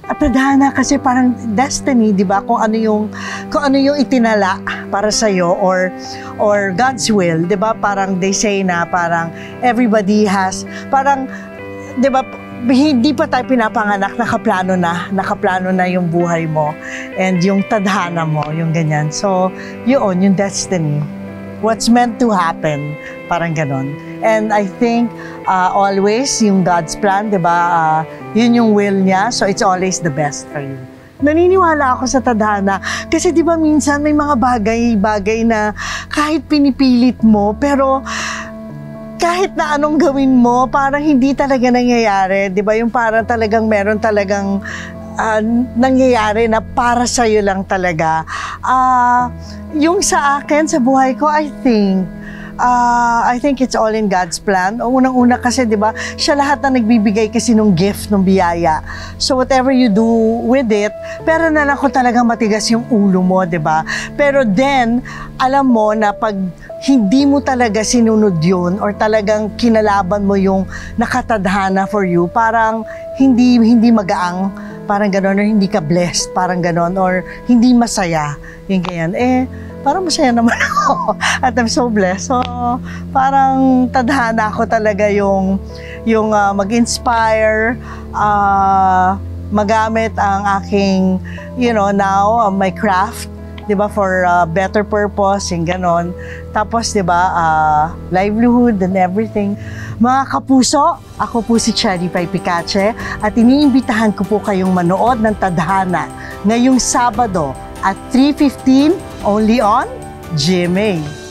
At tadhana kasi parang destiny, di ba? Kung ano yung itinala para sa iyo or God's will, di ba? Parang they say na parang everybody has, parang, di ba? Hindi pa tayo pinapanganak, nakaplano na yung buhay mo and yung tadhana mo, yung ganyan. So, yun, yung destiny. What's meant to happen, parang ganon. And I think always yung God's plan, di ba, yun yung will niya, so it's always the best for you. Naniniwala ako sa tadhana kasi di ba minsan may mga bagay na kahit pinipilit mo, pero kahit na anong gawin mo, parang hindi talaga nangyayari. Di ba yung parang talagang meron talagang nangyayari na para sa'yo lang talaga. Yung sa akin, sa buhay ko, I think it's all in God's plan. Unang-una kasi, di ba, siya lahat na nagbibigay kasi nung gift, nung biyaya. So whatever you do with it, pero na lang kung talagang matigas yung ulo mo, di ba? Pero then, alam mo na pag hindi mo talaga sinunod yun or talagang kinalaban mo yung nakatadhana for you, parang hindi magaang, parang gano'n, or hindi ka blessed, parang gano'n, or hindi masaya, yung ganyan. Parang masaya naman ako at I'm so blessed. So, parang tadhana ako talaga yung mag-inspire, magamit ang aking, now, my craft, di ba, for better purpose, yung ganon. Tapos, di ba, livelihood and everything. Mga kapuso, ako po si Cherry Pie Picache at iniimbitahan ko po kayong manood ng Tadhana ngayong Sabado at 3:15 only on GMA.